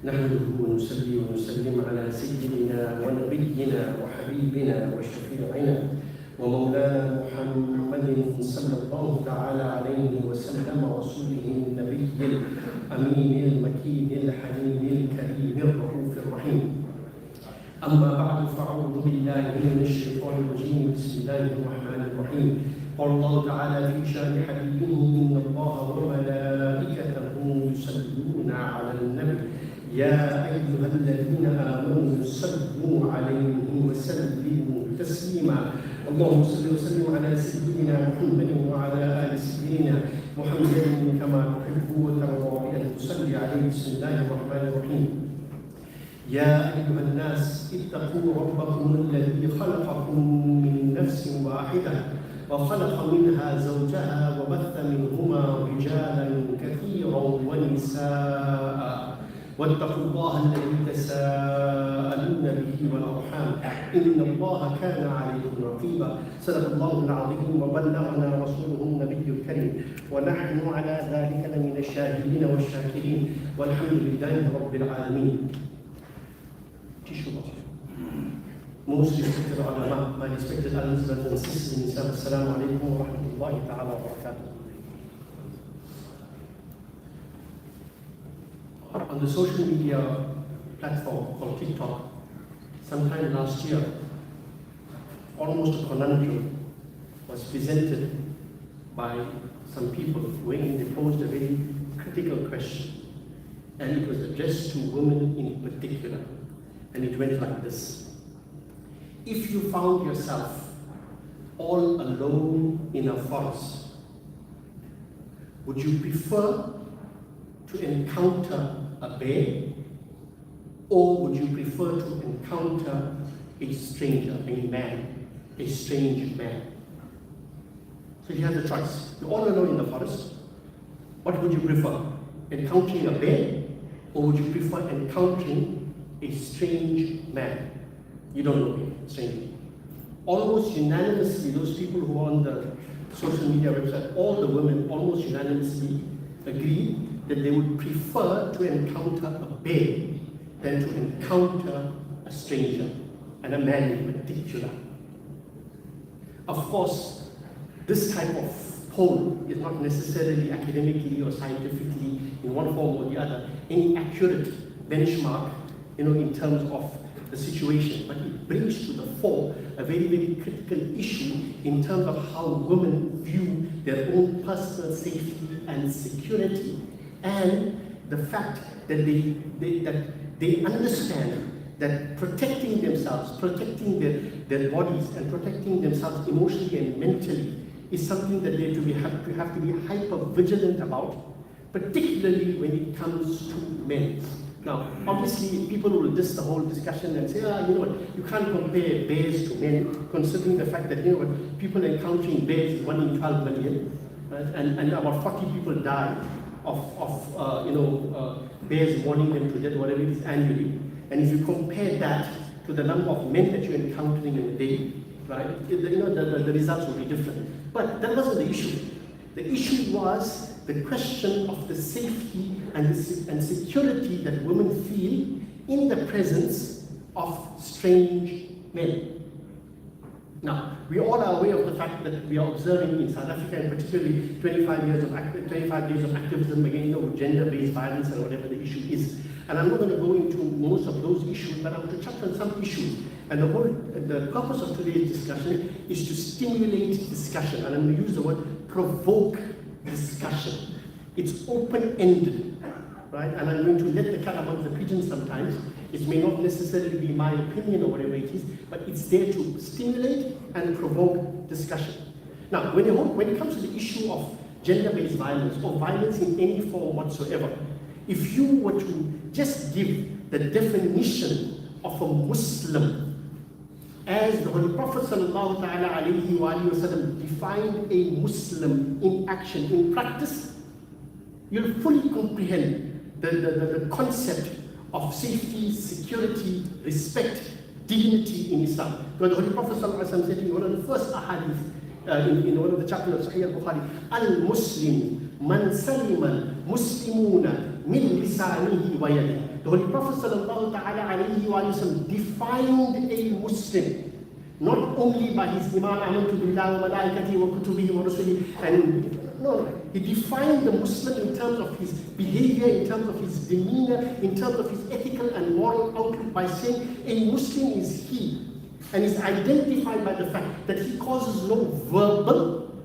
نحمده ونصلي ونسلم على سيدنا ونبينا وحبيبنا وشفيعنا ومولانا محمد صلى الله تعالى عليه وسلم رسوله النبي الأمين المكين الحليم الكريم الرؤوف الرحيم. أما بعد فأعوذ بالله من الشيطان الرجيم. بسم الله الرحمن الرحيم. قال الله تعالى في شأن حبيبه إن الله وملائكته يصلون على النبي يا أيها الذين آمنوا صلوا عليه وسلموا تسليما. اللهم صل وسلم على سيدنا محمد وعلى آل سيدنا محمد كما تحب وترضى أن تصلي عليه. بسم الله الرحمن الرحيم. يا أيها الناس اتقوا ربكم الذي خلقكم من نفس واحدة وخلق منها زوجها وبث منهما رجالا كثيرا ونساء واتقوا الله الذي تساءلون به والأرحام إن الله كان عليكم رقيبا. صدق الله العظيم وبلغنا رسوله النبي الكريم ونحن على ذلك لمن الشاهدين والشاكرين والحمد لله رب العالمين. Most respected ulama, my respected brothers and sisters in Islam, Assalamu alaikum wa rahmatullahi ta'ala wa barakatuh. On the social media platform called TikTok, sometime last year, almost a conundrum was presented by some people when they posed a very critical question, and it was addressed to women in particular, and it went like this. If you found yourself all alone in a forest, would you prefer to encounter a bear, or would you prefer to encounter a stranger, a man, a strange man? So you have the choice. You're all alone in the forest. What would you prefer? Encountering a bear, or would you prefer encountering a strange man? You don't know him, stranger. Almost unanimously, those people who are on the social media website, all the women almost unanimously agree that they would prefer to encounter a bear than to encounter a stranger, and a man in particular. Of course, this type of poll is not necessarily academically or scientifically in one form or the other any accurate benchmark, in terms of the situation, but it brings to the fore a very, very critical issue in terms of how women view their own personal safety and security, and the fact that they understand that protecting themselves, protecting their bodies, and protecting themselves emotionally and mentally is something that they have to be hyper vigilant about, particularly when it comes to men. Now, obviously, people will diss the whole discussion and say, you can't compare bears to men, considering the fact that, people encountering bears is 1 in 12 million, right? And about 40 people die of bears warning them to death, whatever it is, annually. And if you compare that to the number of men that you're encountering in a day, right, the results will be different. But that wasn't the issue. The issue was the question of the safety and security that women feel in the presence of strange men. Now, we all are aware of the fact that we are observing in South Africa, and particularly 25 days of activism against gender-based violence and whatever the issue is. And I'm not going to go into most of those issues, but I want to touch on some issues. And the purpose of today's discussion is to stimulate discussion, and I'm going to use the word provoke discussion. It's open-ended, right? And I'm going to let the cat among the pigeons sometimes. It may not necessarily be my opinion or whatever it is, but it's there to stimulate and provoke discussion. Now, when it comes to the issue of gender-based violence or violence in any form whatsoever, if you were to just give the definition of a Muslim as the Holy Prophet ﷺ defined a Muslim in action, in practice, you'll fully comprehend the concept of safety, security, respect, dignity in Islam. Because the Holy Prophet ﷺ said in one of the first ahadith, in one of the chapters of Sahih al-Bukhari, Al-Muslim man salima al-Muslimuna min lisanihi wa yadihi. the Holy Prophet sallallahu ta'ala alayhi wa sallam defined a Muslim not only by his iman amantu billahi wa malaikatihi wa kutubihi wa rusulihi, and no, he defined the Muslim in terms of his behavior, in terms of his demeanor, in terms of his ethical and moral outlook by saying a Muslim is he, and is identified by the fact that he causes no verbal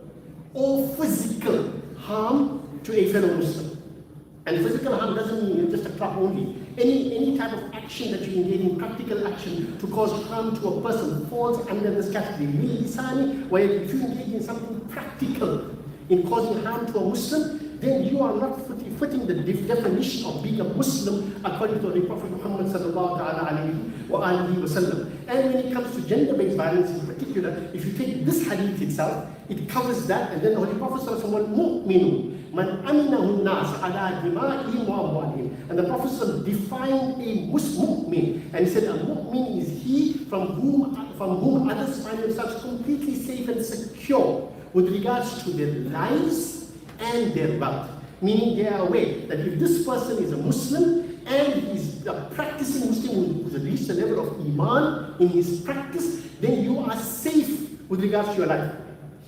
or physical harm to a fellow Muslim. And physical harm doesn't mean just a club only. Any type of action that you engage in, practical action to cause harm to a person, falls under this category. Where if you engage in something practical in causing harm to a Muslim, then you are not fitting the definition of being a Muslim according to the Prophet Muhammad sallallahu alayhi wa sallam. And when it comes to gender-based violence in particular, if you take this hadith itself, it covers that, and then the Holy Prophet sallallahu alayhi wa sallam, Man aminahu nas ala dima'ihim wa amwalihim. And the Prophet defined a mu'min, and he said a mu'min is he from whom others find themselves completely safe and secure with regards to their lives and their wealth. Meaning they are aware that if this person is a Muslim and he's a practicing Muslim who has reached a level of iman in his practice, then you are safe with regards to your life.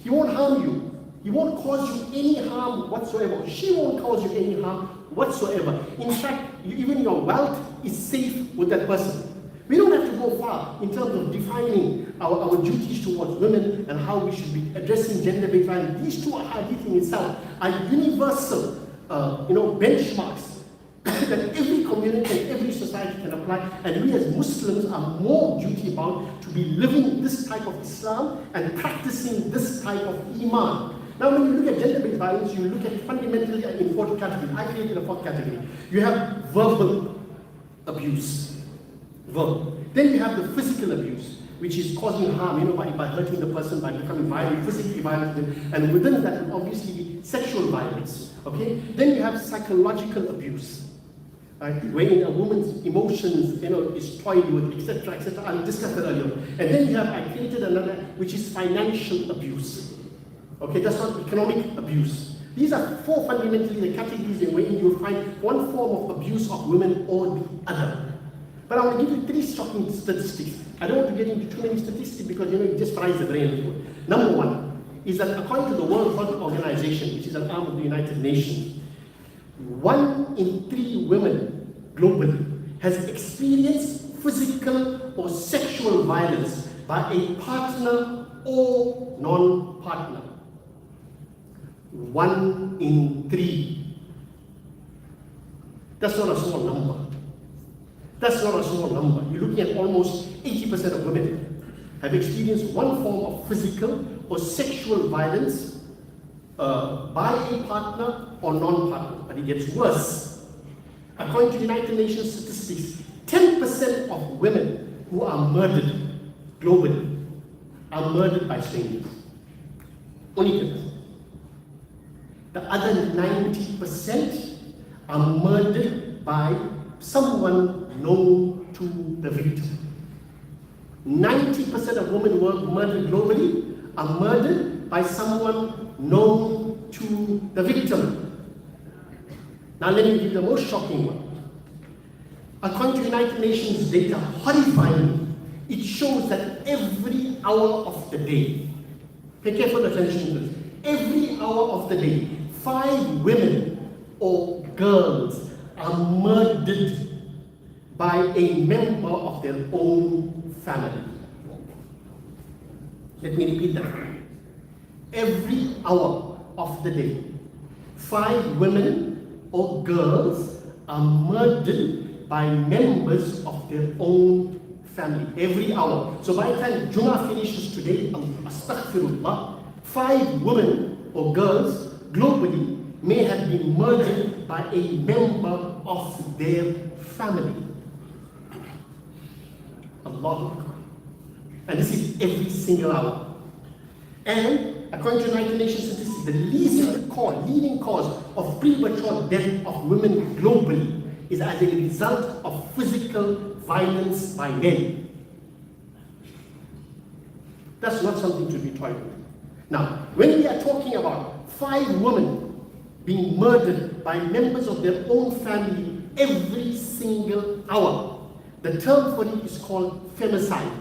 He won't harm you. He won't cause you any harm whatsoever. She won't cause you any harm whatsoever. In fact, even your wealth is safe with that person. We don't have to go far in terms of defining our duties towards women and how we should be addressing gender-based violence. These two hadith in itself are universal benchmarks that every community and every society can apply, and we as Muslims are more duty-bound to be living this type of Islam and practicing this type of Iman. Now, when you look at gender-based violence, you look at it fundamentally in 4 categories. I created a 4th category. You have verbal abuse. Verbal. Then you have the physical abuse, which is causing harm, by hurting the person, by becoming violent, physically violent, and within that will obviously be sexual violence. Okay? Then you have psychological abuse. Right? Wherein a woman's emotions, is toyed with, etc., etc. I discussed that earlier. And then you have, I created another, which is financial abuse. Okay, that's not economic abuse. These are 4 fundamentally the categories in which you will find one form of abuse of women or the other. But I want to give you 3 shocking statistics. I don't want to get into too many statistics because it just fries the brain. Number 1 is that according to the World Health Organization, which is an arm of the United Nations, 1 in 3 women globally has experienced physical or sexual violence by a partner or non-partner. 1 in 3. That's not a small number. That's not a small number. You're looking at almost 80% of women have experienced one form of physical or sexual violence by a partner or non-partner. But it gets worse. According to United Nations statistics, 10% of women who are murdered globally are murdered by strangers. Only 10%. The other 90% are murdered by someone known to the victim. 90% of women who are murdered globally are murdered by someone known to the victim. Now let me give you the most shocking one. According to United Nations data, horrifyingly, it shows that every hour of the day, pay careful attention to this, every hour of the day, 5 women or girls are murdered by a member of their own family. Let me repeat that. Every hour of the day, 5 women or girls are murdered by members of their own family. Every hour. So by the time Jummah finishes today, astaghfirullah, 5 women or girls globally may have been murdered by a member of their family. Allahu Akbar. And this is every single hour. And according to United Nations statistics, the leading cause of premature death of women globally is as a result of physical violence by men. That's not something to be toyed with. Now, when we are talking about 5 women being murdered murdered by members of their own family every single hour. The term for it is called femicide.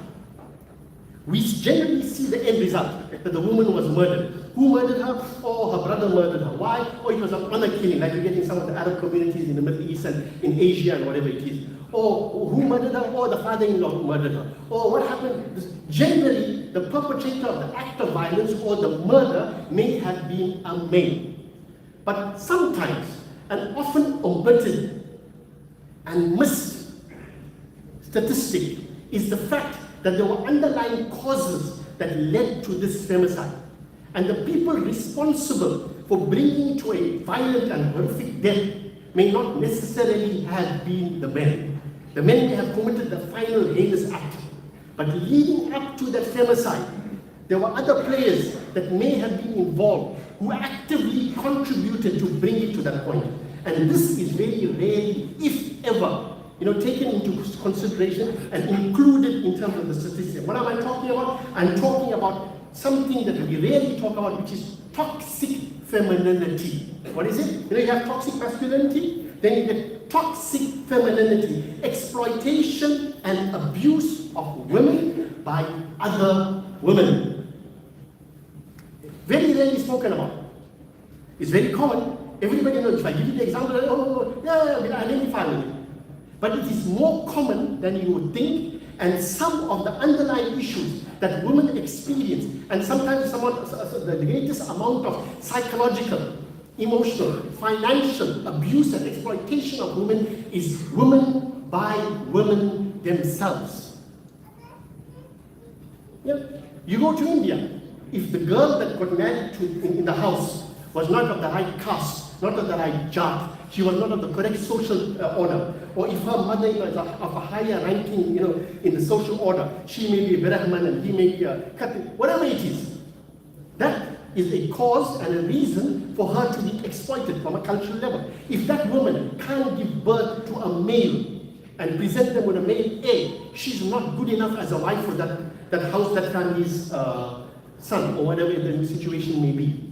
We generally see the end result, that the woman was murdered. Who murdered her? Oh, her brother murdered her. Why? Oh, it was an honor killing, like you get in some of the Arab communities in the Middle East and in Asia and whatever it is. Or who murdered her? Oh, the father-in-law murdered her. Or what happened? Generally, the perpetrator of the act of violence or the murder may have been a male. But sometimes, and often omitted and missed statistic is the fact that there were underlying causes that led to this femicide. And the people responsible for bringing to a violent and horrific death may not necessarily have been the men. The men may have committed the final heinous act. But leading up to that femicide, there were other players that may have been involved who actively contributed to bring it to that point. And this is very rarely, if ever, taken into consideration and included in terms of the statistics. What am I talking about? I'm talking about something that we rarely talk about, which is toxic femininity. What is it? You have toxic masculinity, then you get toxic femininity, exploitation and abuse of women by other women. Very rarely spoken about. It's very common. Everybody knows. If I give you the example, we identify with it. But it is more common than you would think, and some of the underlying issues that women experience, and sometimes the greatest amount of psychological, emotional, financial abuse and exploitation of women is women by women themselves. Yeah. You go to India, if the girl that got married in the house was not of the right caste, not of the right jat, she was not of the correct social order, or if her mother is of a higher ranking, in the social order, she may be a Brahman and he may be a Khatri, whatever it is. That is a cause and a reason for her to be exploited from a cultural level. If that woman can't give birth to a male and present them with a male, she's not good enough as a wife for that house, that family's son, or whatever the situation may be.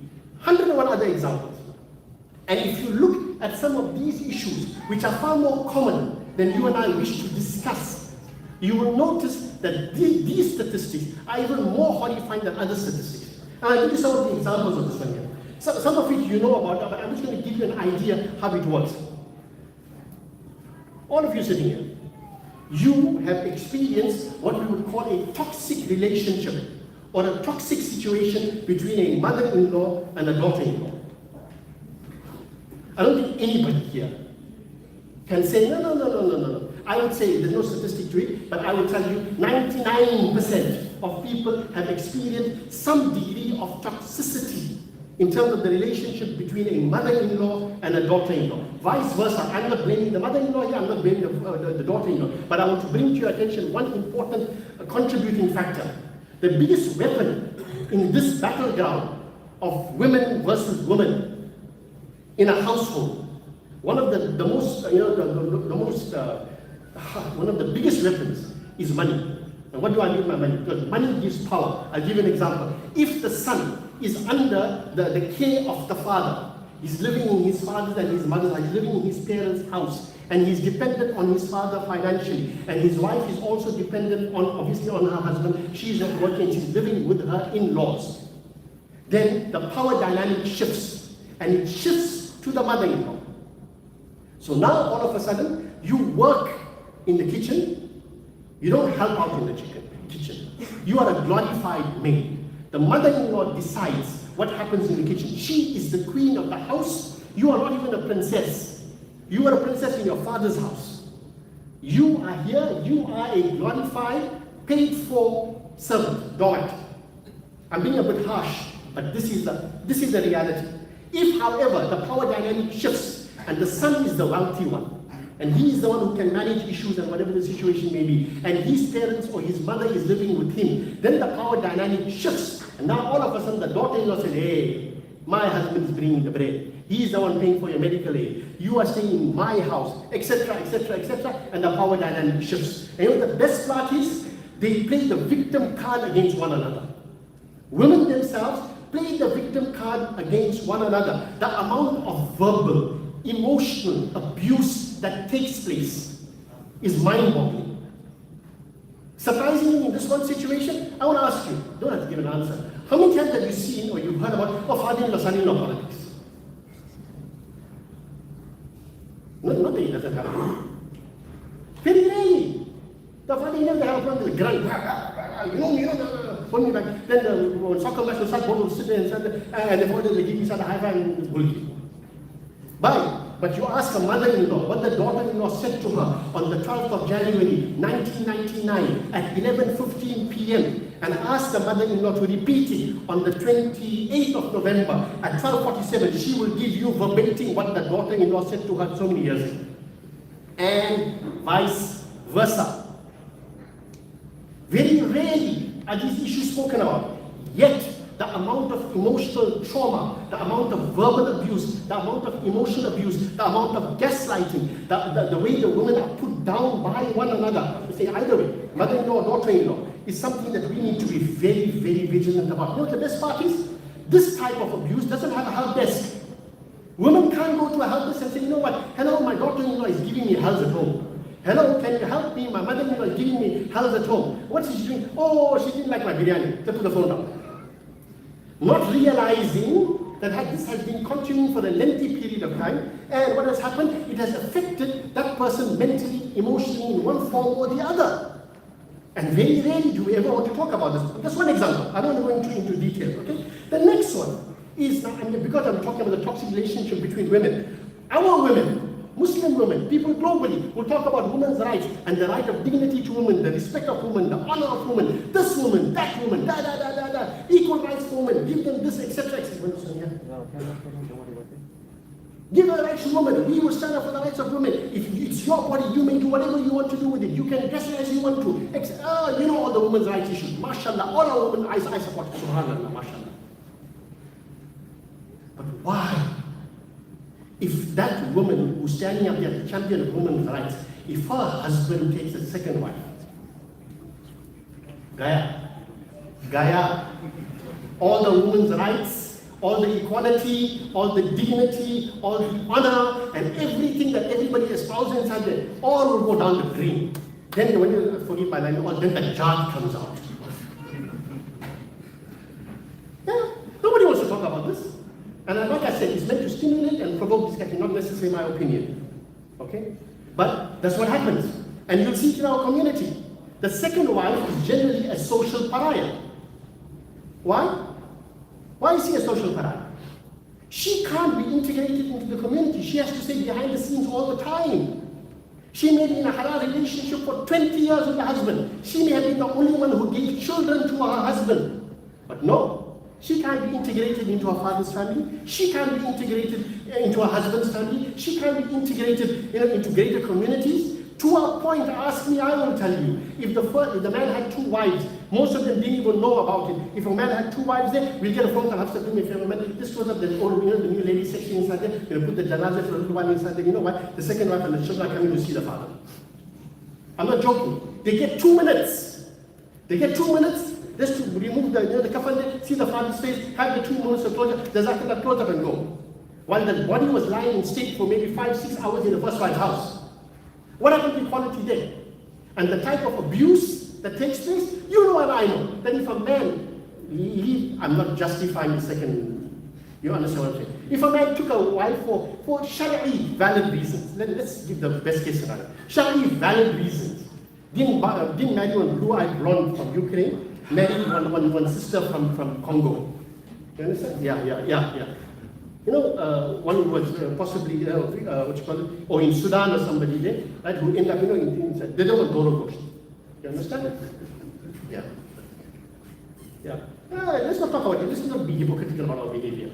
101 other examples. And if you look at some of these issues, which are far more common than you and I wish to discuss, you will notice that these statistics are even more horrifying than other statistics. And I'll give you some of the examples of this one here. Some of it you know about, but I'm just going to give you an idea how it works. All of you sitting here, you have experienced what we would call a toxic relationship or a toxic situation between a mother-in-law and a daughter-in-law. I don't think anybody here can say, no. I would say there's no statistic to it, but I will tell you 99% of people have experienced some degree of toxicity in terms of the relationship between a mother-in-law and a daughter-in-law. Vice versa, I'm not blaming the mother-in-law here, I'm not blaming the daughter-in-law, but I want to bring to your attention one important contributing factor. The biggest weapon in this battleground of women versus women in a household, one of the biggest weapons is money. And what do I mean by money? Because money gives power. I'll give you an example. If the son is under the care of the father, he's living in his father's and his mother's house, he's living in his parents' house, and he's dependent on his father financially, and his wife is also dependent obviously on her husband, she's not working, she's living with her in-laws, then the power dynamic shifts, and it shifts to the mother-in-law. So now all of a sudden, you work in the kitchen, you don't help out in the kitchen. You are a glorified maid. The mother-in-law decides what happens in the kitchen. She is the queen of the house. You are not even a princess. You are a princess in your father's house. You are here, you are a glorified, paid-for servant, doormat. I'm being a bit harsh, but this is the reality. If, however, the power dynamic shifts and the son is the wealthy one, and he is the one who can manage issues and whatever the situation may be, and his parents or his mother is living with him, then the power dynamic shifts. And now all of a sudden the daughter-in-law says, hey, my husband is bringing the bread. He is the one paying for your medical aid. You are staying in my house, etc., etc., etc., and the power dynamic shifts. And you know the best part is, they play the victim card against one another. Women themselves play the victim card against one another. The amount of verbal, emotional abuse that takes place is mind-boggling. Surprisingly, in this one situation, I want to ask you, don't have to give an answer. How many times have you seen or you've heard about father-in-law, son-in-law politics? Not that it doesn't happen. Very rarely. The father-in-law, they have a problem with the grunt. Then when soccer match will start, both will sit there and the father will give each other high five and bully. But you ask a mother-in-law what the daughter-in-law said to her on the 12th of January 1999 at 11:15 p.m. and ask the mother-in-law to repeat it on the 28th of November at 12:47, she will give you verbatim what the daughter-in-law said to her so many years ago. And vice versa. Very rarely are these issues spoken about. Yet, the amount of emotional trauma, the amount of verbal abuse, the amount of emotional abuse, the amount of gaslighting, the way the women are put down by one another, say either way, mother-in-law or daughter-in-law, is something that we need to be very, very vigilant about. You know what the best part is? This type of abuse doesn't have a help desk. Women can't go to a help desk and say, you know what, hello, my daughter-in-law is giving me hells at home. Hello, can you help me? My mother-in-law is giving me hells at home. What is she doing? Oh, she didn't like my biryani. They put the phone down. Not realizing that this has been continuing for a lengthy period of time, and what has happened, it has affected that person mentally, emotionally, in one form or the other. And very rarely do we ever want to talk about this. That's one example. I don't want to go into detail, okay? The next one is, because I'm talking about the toxic relationship between women, our women, Muslim women, people globally will talk about women's rights and the right of dignity to women, the respect of women, the honor of women, this woman, that woman, equal rights for women, give them this, etc. Give the rights to women. We will stand up for the rights of women. If it's your body, you may do whatever you want to do with it. You can dress it as you want to. You know all the women's rights issues. MashaAllah, all our women, I support. SubhanAllah, MashaAllah. But why? If that woman who's standing up there, the champion of women's rights, if her husband takes a second wife, Gaya, all the women's rights, all the equality, all the dignity, all the honor, and everything that everybody espouses inside there, all will go down the drain. Then when you forgive my language, then the jar comes out. Yeah, nobody wants to talk about this. And like I said, it's meant to stimulate and provoke discussion, not necessarily my opinion. Okay? But that's what happens. And you'll see it in our community. The second wife is generally a social pariah. Why? Why is she a social pariah? She can't be integrated into the community. She has to stay behind the scenes all the time. She may be in a halal relationship for 20 years with her husband. She may have been the only one who gave children to her husband. But no. She can't be integrated into her father's family. She can't be integrated into her husband's family. She can't be integrated into greater communities. To a point, ask me, I will tell you. If the man had two wives, most of them didn't even know about it. If a man had two wives there, we'll get a phone call, Hafsa, do me a favor, man. This was up the old, the new lady section inside there. Put the janazah for a little while inside there. You know what? The second wife and the children are coming to see the father. I'm not joking. They get 2 minutes. They get 2 minutes. Just to remove the kafan, see the father's face, have the 2 minutes of closure, the zakat, close up and go. While the body was lying in state for maybe 5-6 hours in the first wife's house. What happened to equality there? And the type of abuse that takes place, you know and I know, that if a man I'm not justifying the second, you understand what I'm saying? If a man took a wife for Shari'i valid reasons, let's give the best case scenario. Shari'i valid reasons. Didn't marry one blue-eyed blonde from Ukraine, married one sister from Congo. You understand? Yeah. You know, one who was possibly, what you call it, or in Sudan or somebody there, right, who ended up, they don't want Doro Ghost. You understand? Yeah. Let's not talk about it. Let's not be hypocritical about our behavior.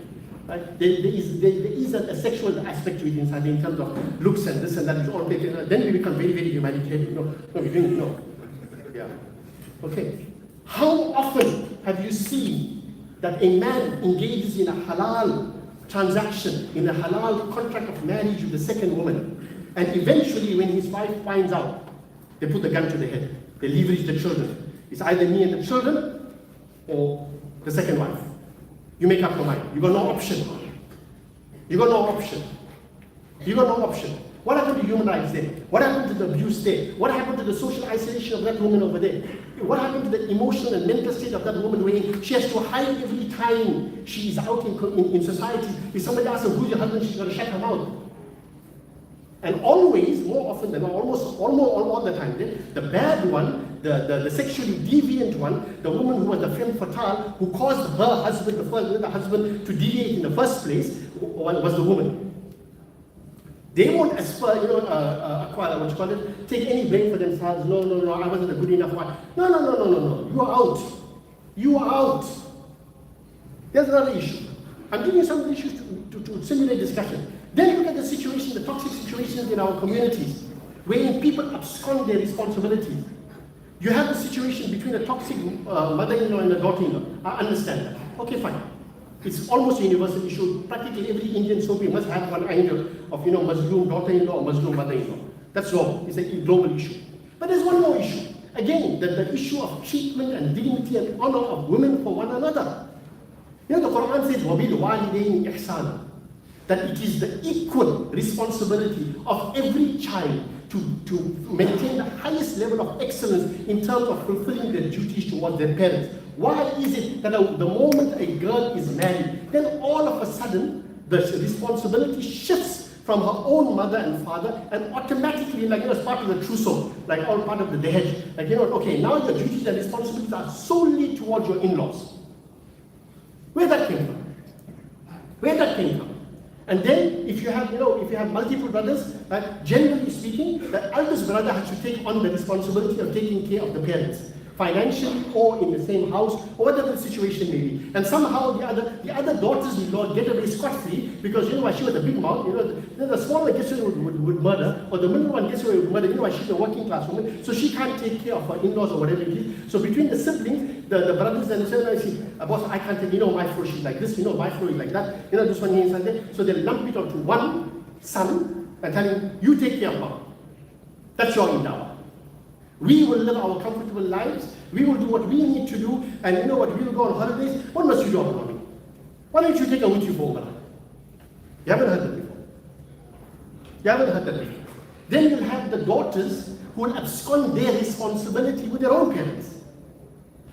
Right? There is a sexual aspect to it inside in terms of looks and this and that is all taken. Then we become very, very humanitarian. No, we're doing no. Yeah. Okay. How often have you seen that a man engages in a halal transaction, in a halal contract of marriage with the second woman, and eventually when his wife finds out, they put the gun to the head, they leverage the children. It's either me and the children or the second wife. You make up your mind. You got no option. You got no option. You got no option. What happened to human rights there? What happened to the abuse there? What happened to the social isolation of that woman over there? What happened to the emotional and mental state of that woman where she has to hide every time she is out in society? If somebody asks her, who's your husband, she's got to shut her mouth. And always, more often than not, almost all the time, the bad one, the sexually deviant one, the woman who was the femme fatale, who caused her husband, the husband, to deviate in the first place, was the woman. They won't aspire, acquire, what you call it, take any blame for themselves. No, I wasn't a good enough wife. No. You are out. You are out. There's another issue. I'm giving you some of the issues to simulate discussion. Then look at the situation, the toxic situations in our communities, wherein people abscond their responsibilities. You have the situation between a toxic mother-in-law and a daughter-in-law. I understand that. Okay, fine. It's almost a universal issue. Practically every Indian Soofie must have one angle of, Muslim daughter-in-law or Muslim mother-in-law. That's wrong. It's a global issue. But there's one more issue. Again, the issue of treatment and dignity and honor of women for one another. The Quran says, وَبِالْ وَالِدَيْنِ إِحْسَانًا, that it is the equal responsibility of every child to maintain the highest level of excellence in terms of fulfilling their duties towards their parents. Why is it that the moment a girl is married, then all of a sudden the responsibility shifts from her own mother and father, and automatically, as part of the trousseau, like all part of the dehaj, okay, now your duties and responsibilities are solely towards your in-laws. Where that came from? And then, if you have multiple brothers, generally speaking, the eldest brother has to take on the responsibility of taking care of the parents, financially or in the same house, or whatever the situation may be. And somehow the other daughters-in-law get away scot-free because she was a big mouth. The small one gets away with murder, or the middle one gets away with murder. She's a working class woman, so she can't take care of her in-laws or whatever it is. So between the siblings, the brothers and the sisters, boss, I can't take, my floor she's like this, my floor is like that, this one here is like that. So they lump it onto one son and tell him, you take care of her. That's your endowment. We will live our comfortable lives. We will do what we need to do. And we will go on holidays. What must you do, mommy? Why don't you take her with you for Umrah? You haven't heard that before. Then you'll have the daughters who will abscond their responsibility with their own parents.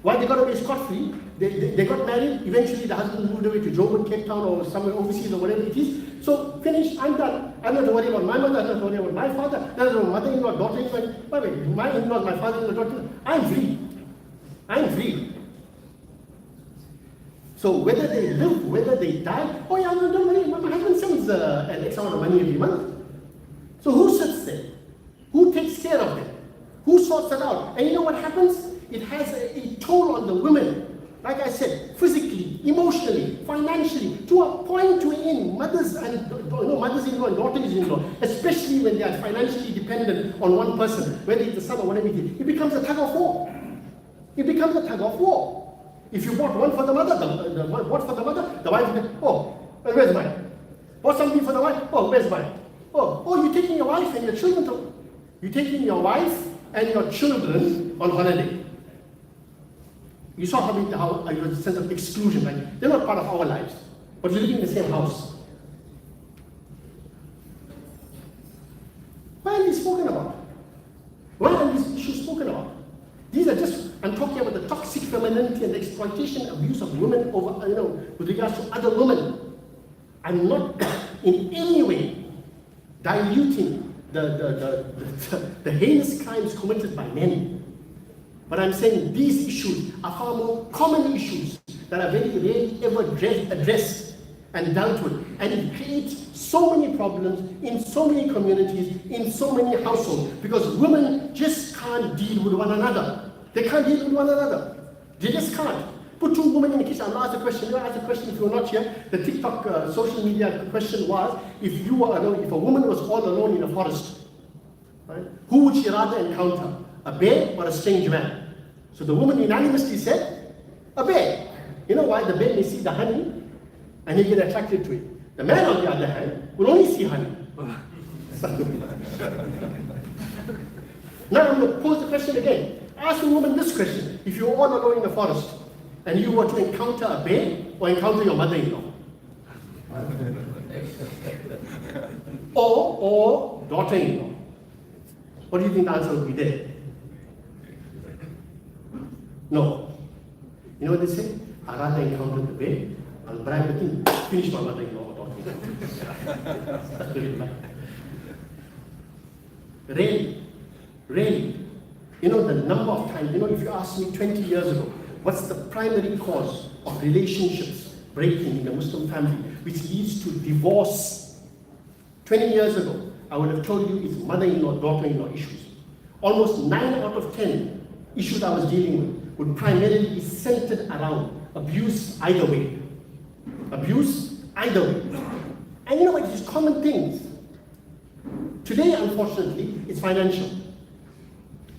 Why they got away scot-free? They got married. Eventually the husband moved away to Joburg, Cape Town, or somewhere overseas, or whatever it is. So finished, I'm done. I'm not worried about my mother, I'm not worried about my father, I'm not worried about mother-in-law, daughter-in-law. My in-laws, my father-in-law, daughter-in-law. I'm free. So whether they live, whether they die, oh yeah, no, don't worry, my husband sends an X amount of money every month. So who sits there? Who takes care of them? Who sorts it out? And you know what happens? It has a toll on the women. Like I said, physically, emotionally, financially, to a point wherein mothers-in-law and daughters-in-law, especially when they are financially dependent on one person, whether it's the son or whatever it is, it becomes a tug of war. If you bought one for the mother, the wife will say, oh, well, where's mine? Bought something for the wife, oh, where's mine? Oh, you're taking your wife and your children You're taking your wife and your children on holiday. You saw how a sense of exclusion, right? They're not part of our lives, but we're living in the same house. Why are these spoken about? Why are these issues spoken about? These are just, I'm talking about the toxic femininity and the exploitation, abuse of women over, with regards to other women. I'm not in any way diluting the heinous crimes committed by men. But I'm saying these issues are far more common issues that are very rarely ever addressed and dealt with. And it creates so many problems in so many communities, in so many households, because women just can't deal with one another. They can't deal with one another. They just can't. Put two women in the kitchen. I'll ask a question. I'll ask a question if you're not here. The TikTok social media question was, if a woman was all alone in a forest, right, who would she rather encounter? A bear or a strange man? So the woman unanimously said, a bear. You know why? The bear may see the honey and he'll get attracted to it. The man, on the other hand, will only see honey. Now I'm going to pose the question again. Ask the woman this question. If you're all alone in the forest and you were to encounter a bear or encounter your mother-in-law, or daughter-in-law. What do you think the answer would be there? No. You know what they say? I'd rather encounter the bed and bribe the king, finish my mother-in-law or daughter-in-law. Really. You know, the number of times, if you ask me 20 years ago, what's the primary cause of relationships breaking in a Muslim family, which leads to divorce? 20 years ago, I would have told you it's mother-in-law, daughter-in-law issues. Almost 9 out of 10 issues I was dealing with would primarily be centered around abuse either way. Abuse either way. And it's common things. Today, unfortunately, it's financial.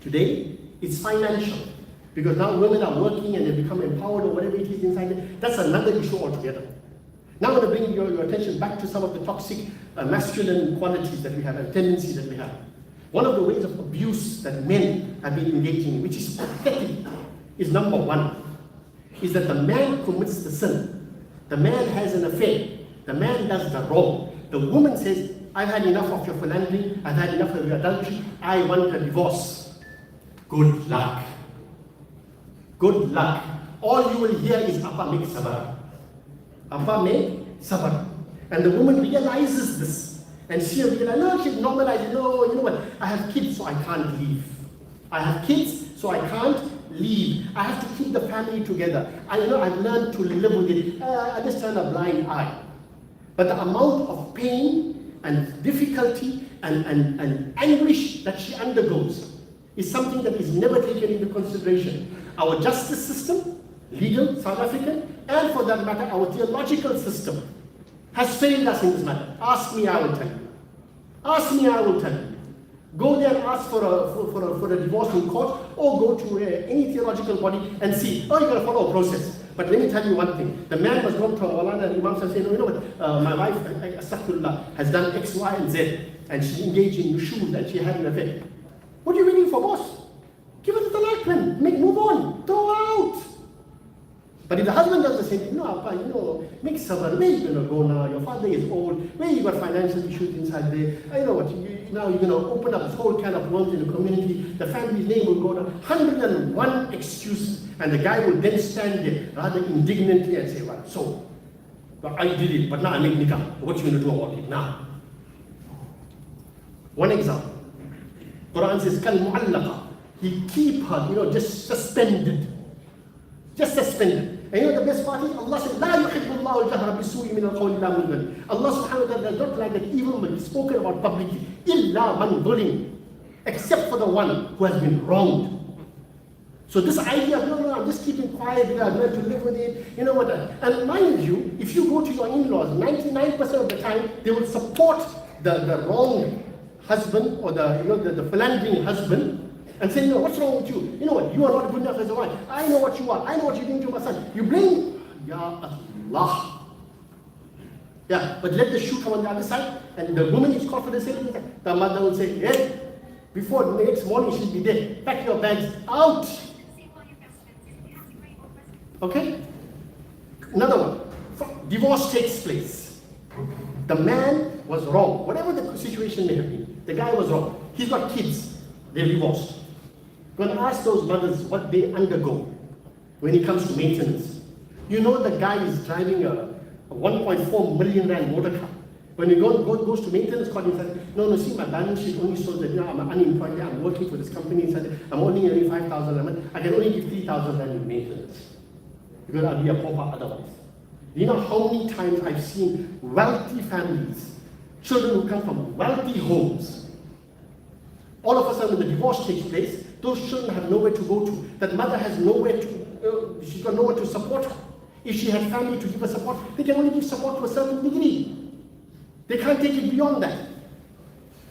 Today, it's financial. Because now women are working and they become empowered or whatever it is inside them. That's another issue altogether. Now I'm going to bring your attention back to some of the toxic masculine qualities that we have and tendencies that we have. One of the ways of abuse that men have been engaging in, which is pathetic, is number one, is that the man commits the sin. The man has an affair. The man does the wrong. The woman says, I've had enough of your philandering, I've had enough of your adultery, I want a divorce. Good luck. Good luck. All you will hear is Appa make sabar. Appa make sabar. And the woman realizes this. And she realizes, no, she normalizes, no, you know what, I have kids so I can't leave. I have kids so I can't leave. I have to keep the family together. I've learned to live with it. I just turn a blind eye. But the amount of pain and difficulty and anguish that she undergoes is something that is never taken into consideration. Our justice system, legal, South African, and for that matter, our theological system has failed us in this matter. Ask me, I will tell you. Ask me, I will tell you. Go there and ask for a divorce in court, or go to any theological body and see, you're going to follow a process. But let me tell you one thing. The man was going to Maulana and Imam and say, no, you know what, my wife, astaghfirullah, has done X, Y, and Z, and she engaged in nushuz and she had an affair. What are you waiting for, boss? Give her the talaq, man. Move on. Throw her out. But if the husband does the same thing, Appa, make sabr. Where are you going to go now? Your father is old. Where you got financial issues inside there? I know what, now you're going to open up this whole kind of world in the community. The family's name will go down. 101 excuses. And the guy will then stand there rather indignantly and say, well, so, I did it, but now I make nikah. What are you going to do about it now? One example. Quran says, Kal mu'allaqa. He keep her, just suspended. Just suspended. And the best part is Allah said, La yuhibbu Allahu al-jahra bisu'i min al-qawli illa man zulim. Allah subhanahu wa ta'ala does not like that evil man spoken about publicly. Illa man zulim. Except for the one who has been wronged. So this idea of, no, I'm just keeping quiet because I've learned to live with it, and mind you, if you go to your in-laws, 99% of the time, they will support the wrong husband or the philandering husband and say, what's wrong with you? You know what, you are not good enough as a wife. I know what you are. I know what you're doing to my son. You blame, Ya Allah. Yeah, but let the shoe come on the other side, and the woman is called for the same thing. The mother will say, yes, before the next morning she'll be there. Pack your bags out. Okay? Another one. Divorce takes place. The man was wrong. Whatever the situation may have been, the guy was wrong. He's got kids. They're divorced. Go and ask those mothers what they undergo when it comes to maintenance. The guy is driving a 1.4 million rand motor car. When he goes to maintenance court, he says, no, see, my balance sheet only shows that I'm unemployed, I'm working for this company, I'm only earning 5,000 a month, I can only give 3,000 rand in maintenance. Because I'll be a pauper otherwise. You know how many times I've seen wealthy families, children who come from wealthy homes, all of a sudden when the divorce takes place, those children have nowhere to go to. That mother has nowhere to, she's got nowhere to support her. If she had family to give her support, they can only give support to a certain degree. They can't take it beyond that.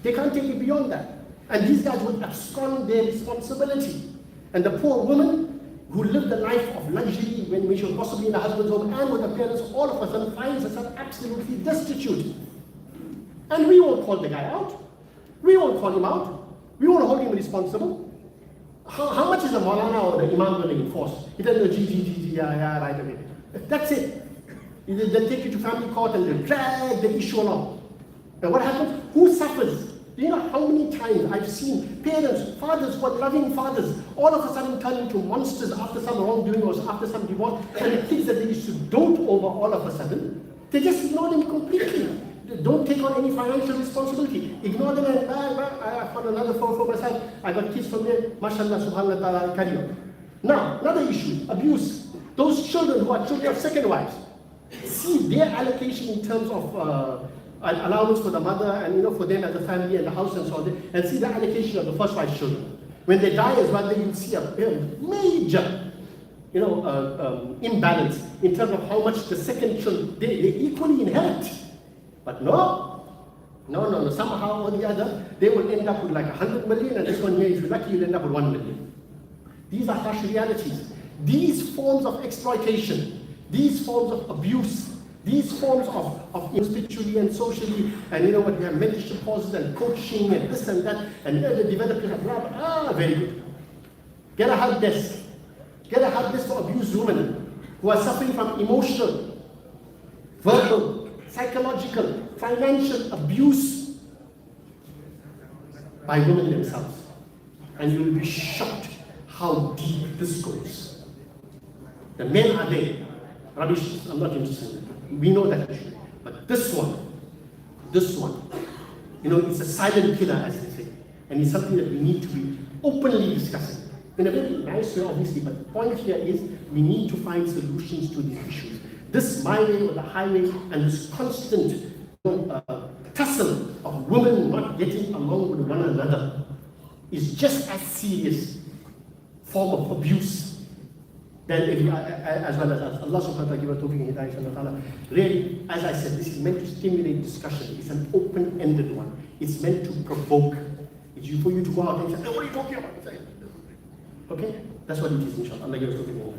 They can't take it beyond that. And these guys would abscond their responsibility. And the poor woman who lived a life of luxury when she was possibly in her husband's home and with her parents, all of a sudden finds herself absolutely destitute. And we won't call the guy out. We won't call him out. We won't hold him responsible. How much is the Maulana or the Imam going to enforce? He doesn't know, yeah, right away. That's it. They'll take you to family court and they'll drag the issue along. And what happens? Who suffers? Do you know how many times I've seen parents, fathers who are loving fathers, all of a sudden turn into monsters after some wrongdoing or after some divorce, and the kids that they used to dote over all of a sudden, they just ignore them completely. They don't take on any financial responsibility. Ignore them and I've got another phone for myself. I got kids from there, mashallah, subhanallah, ta'ala, carry on. Now, another issue, abuse. Those children who are children of second wives, see their allocation in terms of an allowance for the mother and for them as a family and the house and so on, and see the allocation of the first wife's children. When they die as well, then you'll see a major imbalance in terms of how much the second children, they equally inherit. But no. Somehow or the other, they will end up with like 100 million, and this one here, if you're lucky, you'll end up with 1 million. These are harsh realities. These forms of exploitation, these forms of abuse, these forms of spiritually and socially, and we have mentorship courses and coaching and this and that, and the developers are blah, blah, very good. Get a help desk. Get a help desk for abused women who are suffering from emotional, verbal, psychological, financial abuse by women themselves. And you will be shocked how deep this goes. The men are there. Rubbish, I'm not interested in it. We know that issue. But this one, it's a silent killer, as they say. And it's something that we need to be openly discussing. In a very nice way, obviously, but the point here is we need to find solutions to these issues. This my way or the highway, and this constant tussle of women not getting along with one another is just as serious form of abuse than as well as Allah subhanahu wa ta'ala give a tawfiq and hidayah. Really, as I said, this is meant to stimulate discussion. It's an open-ended one. It's meant to provoke. It's for you to go out and say, hey, what are you talking about? Okay? That's what it is, inshallah. Allah give us tawfiq.